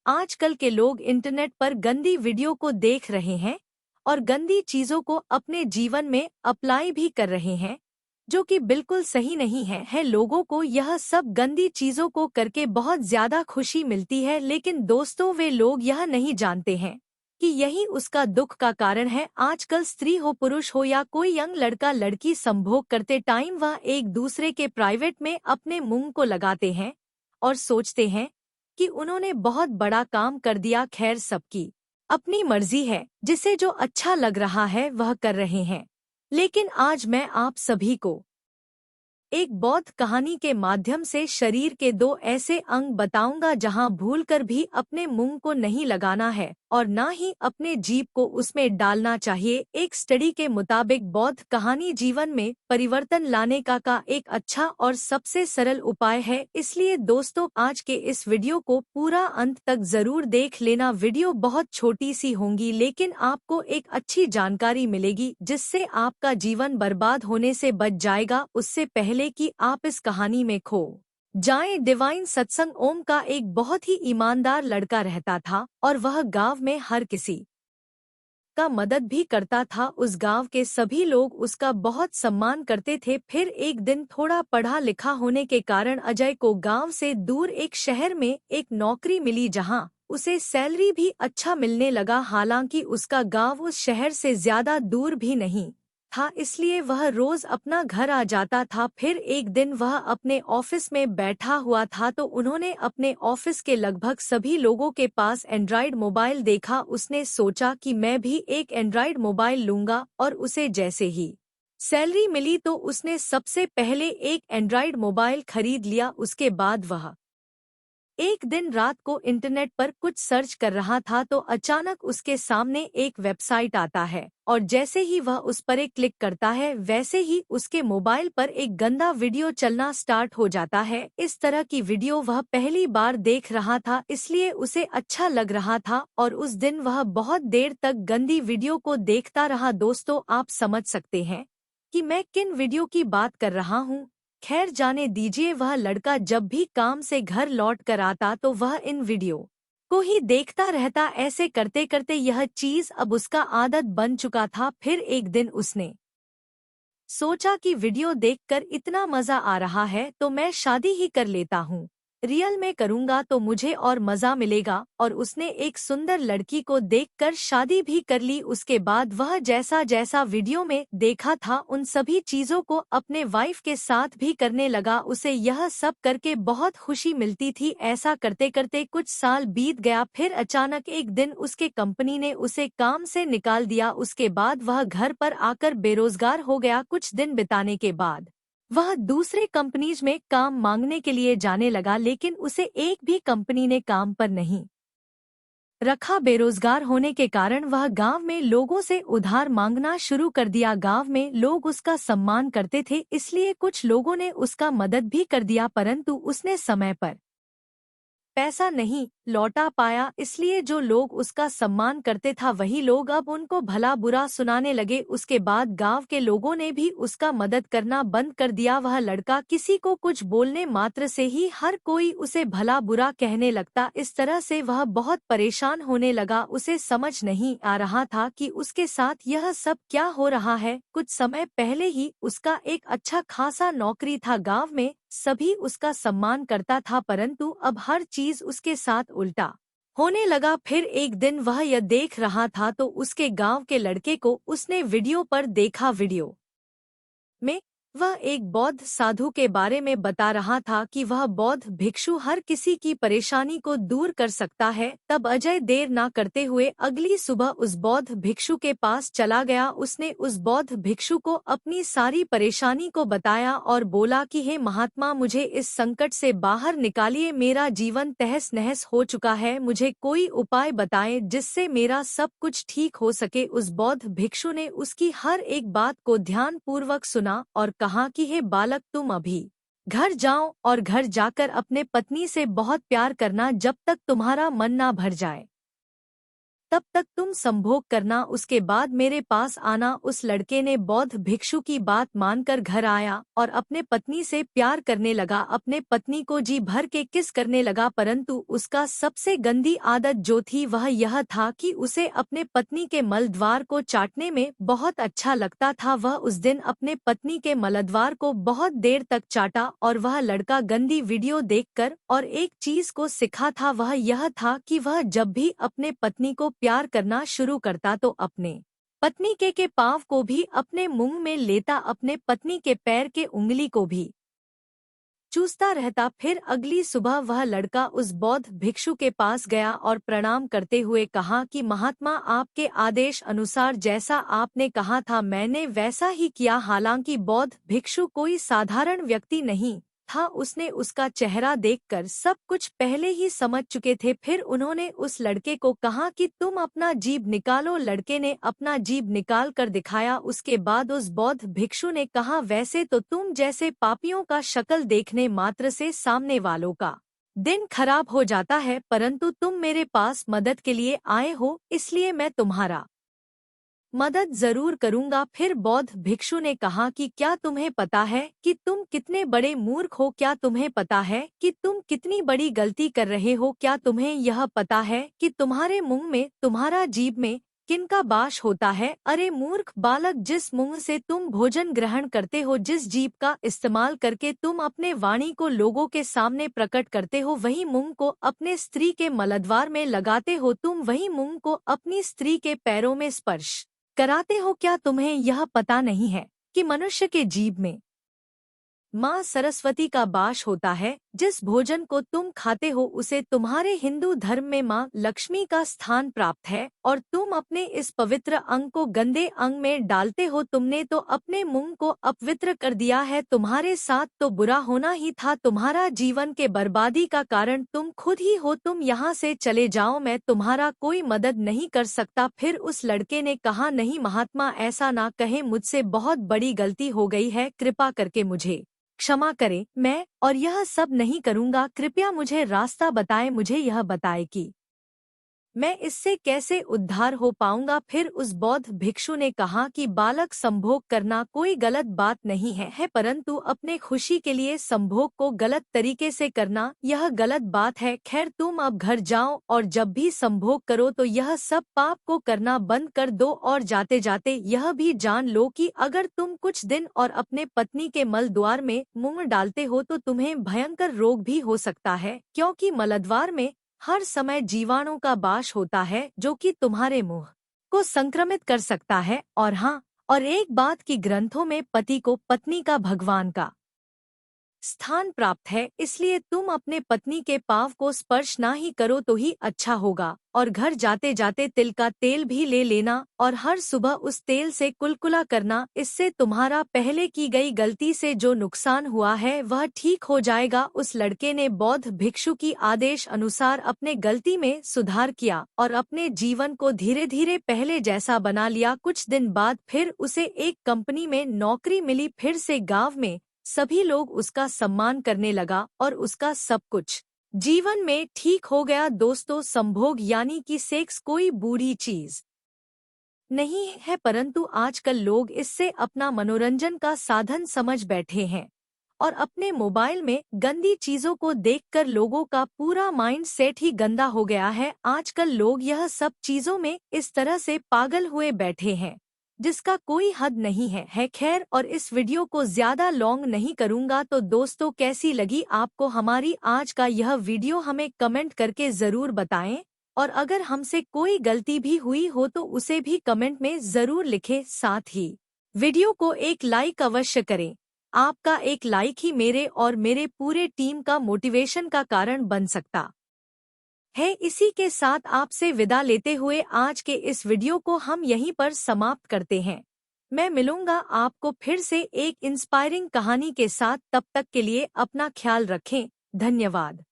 आजकल के लोग इंटरनेट पर गंदी वीडियो को देख रहे हैं और गंदी चीजों को अपने जीवन में अप्लाई भी कर रहे हैं, जो कि बिल्कुल सही नहीं है। लोगों को यह सब गंदी चीजों को करके बहुत ज्यादा खुशी मिलती है, लेकिन दोस्तों वे लोग यह नहीं जानते हैं कि यही उसका दुख का कारण है। आजकल स्त्री हो, पुरुष हो या कोई यंग लड़का लड़की संभोग करते टाइम वह एक दूसरे के प्राइवेट में अपने मुंह को लगाते हैं और सोचते हैं कि उन्होंने बहुत बड़ा काम कर दिया। खैर, सबकी अपनी मर्जी है, जिसे जो अच्छा लग रहा है वह कर रहे हैं। लेकिन आज मैं आप सभी को एक बौद्ध कहानी के माध्यम से शरीर के दो ऐसे अंग बताऊंगा जहां भूलकर भी अपने मुंह को नहीं लगाना है और ना ही अपने जीभ को उसमें डालना चाहिए। एक स्टडी के मुताबिक बौद्ध कहानी जीवन में परिवर्तन लाने का एक अच्छा और सबसे सरल उपाय है। इसलिए दोस्तों, आज के इस वीडियो को पूरा अंत तक जरूर देख लेना। वीडियो बहुत छोटी सी होंगी, लेकिन आपको एक अच्छी जानकारी मिलेगी जिससे आपका जीवन बर्बाद होने से बच जाएगा। उससे पहले कि आप इस कहानी में खो जाएं, डिवाइन सत्संग ओम का एक बहुत ही ईमानदार लड़का रहता था और वह गांव में हर किसी का मदद भी करता था। उस गांव के सभी लोग उसका बहुत सम्मान करते थे। फिर एक दिन थोड़ा पढ़ा लिखा होने के कारण अजय को गांव से दूर एक शहर में एक नौकरी मिली, जहां उसे सैलरी भी अच्छा मिलने लगा। हालांकि उसका गांव उस शहर से ज्यादा दूर भी नहीं था, इसलिए वह रोज अपना घर आ जाता था। फिर एक दिन वह अपने ऑफिस में बैठा हुआ था तो उन्होंने अपने ऑफिस के लगभग सभी लोगों के पास एंड्रॉयड मोबाइल देखा। उसने सोचा कि मैं भी एक एंड्रॉयड मोबाइल लूंगा और उसे जैसे ही सैलरी मिली तो उसने सबसे पहले एक एंड्रॉयड मोबाइल खरीद लिया। उसके बाद वह एक दिन रात को इंटरनेट पर कुछ सर्च कर रहा था तो अचानक उसके सामने एक वेबसाइट आता है और जैसे ही वह उस पर एक क्लिक करता है वैसे ही उसके मोबाइल पर एक गंदा वीडियो चलना स्टार्ट हो जाता है। इस तरह की वीडियो वह पहली बार देख रहा था, इसलिए उसे अच्छा लग रहा था और उस दिन वह बहुत देर तक गंदी वीडियो को देखता रहा। दोस्तों, आप समझ सकते हैं कि मैं किन वीडियो की बात कर रहा हूँ। खैर, जाने दीजिए। वह लड़का जब भी काम से घर लौट कर आता तो वह इन वीडियो को ही देखता रहता। ऐसे करते करते यह चीज अब उसका आदत बन चुका था। फिर एक दिन उसने सोचा कि वीडियो देखकर इतना मजा आ रहा है तो मैं शादी ही कर लेता हूँ। रियल में करूँगा तो मुझे और मजा मिलेगा। और उसने एक सुंदर लड़की को देखकर शादी भी कर ली। उसके बाद वह जैसा जैसा वीडियो में देखा था उन सभी चीजों को अपने वाइफ के साथ भी करने लगा। उसे यह सब करके बहुत खुशी मिलती थी। ऐसा करते करते कुछ साल बीत गया। फिर अचानक एक दिन उसके कंपनी ने उसे काम से निकाल दिया। उसके बाद वह घर पर आकर बेरोजगार हो गया। कुछ दिन बिताने के बाद वह दूसरे कंपनीज में काम मांगने के लिए जाने लगा, लेकिन उसे एक भी कंपनी ने काम पर नहीं रखा। बेरोजगार होने के कारण वह गांव में लोगों से उधार मांगना शुरू कर दिया। गांव में लोग उसका सम्मान करते थे, इसलिए कुछ लोगों ने उसका मदद भी कर दिया, परंतु उसने समय पर पैसा नहीं लौटा पाया। इसलिए जो लोग उसका सम्मान करते था वही लोग अब उनको भला बुरा सुनाने लगे। उसके बाद गांव के लोगों ने भी उसका मदद करना बंद कर दिया। वह लड़का किसी को कुछ बोलने मात्र से ही हर कोई उसे भला बुरा कहने लगता। इस तरह से वह बहुत परेशान होने लगा। उसे समझ नहीं आ रहा था कि उसके साथ यह सब क्या हो रहा है। कुछ समय पहले ही उसका एक अच्छा खासा नौकरी था, गांव में सभी उसका सम्मान करता था, परंतु अब हर चीज उसके साथ उल्टा होने लगा। फिर एक दिन वह यह देख रहा था तो उसके गांव के लड़के को उसने वीडियो पर देखा। वीडियो में वह एक बौद्ध साधु के बारे में बता रहा था कि वह बौद्ध भिक्षु हर किसी की परेशानी को दूर कर सकता है। तब अजय देर ना करते हुए अगली सुबह उस बौद्ध भिक्षु के पास चला गया। उसने उस बौद्ध भिक्षु को अपनी सारी परेशानी को बताया और बोला कि हे महात्मा, मुझे इस संकट से बाहर निकालिए। मेरा जीवन तहस नहस हो चुका है। मुझे कोई उपाय बताएं जिससे मेरा सब कुछ ठीक हो सके। उस बौद्ध भिक्षु ने उसकी हर एक बात को ध्यान पूर्वक सुना और कहा कि हे बालक, तुम अभी घर जाओ और घर जाकर अपने पत्नी से बहुत प्यार करना जब तक तुम्हारा मन ना भर जाए। तब तक तुम संभोग करना, उसके बाद मेरे पास आना। उस लड़के ने बौद्ध भिक्षु की बात मानकर घर आया और अपने पत्नी से प्यार करने लगा, अपने पत्नी को जी भर के किस करने लगा। परंतु उसका सबसे गंदी आदत जो थी वह यह था कि उसे अपने पत्नी के मलद्वार को चाटने में बहुत अच्छा लगता था। वह उस दिन अपने पत्नी के मलद्वार को बहुत देर तक चाटा और वह लड़का गंदी वीडियो देखकर और एक चीज को सीखा था, वह यह था कि वह जब भी अपने पत्नी को प्यार करना शुरू करता तो अपने पत्नी के पाँव को भी अपने मुंह में लेता, अपने पत्नी के पैर के उंगली को भी चूसता रहता। फिर अगली सुबह वह लड़का उस बौद्ध भिक्षु के पास गया और प्रणाम करते हुए कहा कि महात्मा, आपके आदेश अनुसार जैसा आपने कहा था मैंने वैसा ही किया। हालांकि बौद्ध भिक्षु कोई साधारण व्यक्ति नहीं था, उसने उसका चेहरा देखकर सब कुछ पहले ही समझ चुके थे। फिर उन्होंने उस लड़के को कहा कि तुम अपना जीभ निकालो। लड़के ने अपना जीभ निकाल कर दिखाया। उसके बाद उस बौद्ध भिक्षु ने कहा, वैसे तो तुम जैसे पापियों का शक्ल देखने मात्र से सामने वालों का दिन खराब हो जाता है, परंतु तुम मेरे पास मदद के लिए आए हो, इसलिए मैं तुम्हारा मदद जरूर करूंगा। फिर बौद्ध भिक्षु ने कहा कि क्या तुम्हें पता है कि तुम कितने बड़े मूर्ख हो? क्या तुम्हें पता है कि तुम कितनी बड़ी गलती कर रहे हो? क्या तुम्हें यह पता है कि तुम्हारे मुंह में, तुम्हारा जीभ में किनका वास होता है? अरे मूर्ख बालक, जिस मुंह से तुम भोजन ग्रहण करते हो, जिस जीभ का इस्तेमाल करके तुम अपने वाणी को लोगों के सामने प्रकट करते हो, वही मुंह को अपने स्त्री के मलद्वार में लगाते हो। तुम वही मुंह को अपनी स्त्री के पैरों में स्पर्श कराते हो। क्या तुम्हें यह पता नहीं है कि मनुष्य के जीभ में माँ सरस्वती का वास होता है? जिस भोजन को तुम खाते हो उसे तुम्हारे हिंदू धर्म में माँ लक्ष्मी का स्थान प्राप्त है और तुम अपने इस पवित्र अंग को गंदे अंग में डालते हो। तुमने तो अपने मुंह को अपवित्र कर दिया है। तुम्हारे साथ तो बुरा होना ही था। तुम्हारा जीवन के बर्बादी का कारण तुम खुद ही हो। तुम यहाँ से चले जाओ, मैं तुम्हारा कोई मदद नहीं कर सकता। फिर उस लड़के ने कहा, नहीं महात्मा, ऐसा ना कहें, मुझसे बहुत बड़ी गलती हो गई है, कृपा करके मुझे क्षमा करें, मैं और यह सब नहीं करूँगा। कृपया मुझे रास्ता बताएं, मुझे यह बताएं कि मैं इससे कैसे उद्धार हो पाऊंगा। फिर उस बौद्ध भिक्षु ने कहा कि बालक, संभोग करना कोई गलत बात नहीं है, परंतु अपने खुशी के लिए संभोग को गलत तरीके से करना यह गलत बात है। खैर, तुम अब घर जाओ और जब भी संभोग करो तो यह सब पाप को करना बंद कर दो और जाते जाते यह भी जान लो कि अगर तुम कुछ दिन और अपने पत्नी के मलद्वार में मुंह डालते हो तो तुम्हें भयंकर रोग भी हो सकता है, क्योंकि मलद्वार में हर समय जीवाणु का वास होता है जो कि तुम्हारे मुंह को संक्रमित कर सकता है। और हाँ, और एक बात कि ग्रंथों में पति को पत्नी का भगवान का स्थान प्राप्त है, इसलिए तुम अपने पत्नी के पाँव को स्पर्श ना ही करो तो ही अच्छा होगा। और घर जाते जाते तिल का तेल भी ले लेना और हर सुबह उस तेल से कुलकुला करना। इससे तुम्हारा पहले की गई गलती से जो नुकसान हुआ है वह ठीक हो जाएगा। उस लड़के ने बौद्ध भिक्षु की आदेश अनुसार अपने गलती में सुधार किया और अपने जीवन को धीरे धीरे पहले जैसा बना लिया। कुछ दिन बाद फिर उसे एक कंपनी में नौकरी मिली। फिर से गांव में सभी लोग उसका सम्मान करने लगा और उसका सब कुछ जीवन में ठीक हो गया। दोस्तों, संभोग यानी कि सेक्स कोई बुरी चीज नहीं है, परंतु आजकल लोग इससे अपना मनोरंजन का साधन समझ बैठे हैं और अपने मोबाइल में गंदी चीजों को देखकर लोगों का पूरा माइंड सेट ही गंदा हो गया है। आजकल लोग यह सब चीजों में इस तरह से पागल हुए बैठे हैं जिसका कोई हद नहीं है। खैर, और इस वीडियो को ज्यादा लॉन्ग नहीं करूंगा। तो दोस्तों, कैसी लगी आपको हमारी आज का यह वीडियो, हमें कमेंट करके जरूर बताएं और अगर हमसे कोई गलती भी हुई हो तो उसे भी कमेंट में जरूर लिखें। साथ ही वीडियो को एक लाइक अवश्य करें। आपका एक लाइक ही मेरे और मेरे पूरे टीम का मोटिवेशन का कारण बन सकता है। इसी के साथ आपसे विदा लेते हुए आज के इस वीडियो को हम यहीं पर समाप्त करते हैं। मैं मिलूंगा आपको फिर से एक इंस्पायरिंग कहानी के साथ। तब तक के लिए अपना ख्याल रखें। धन्यवाद।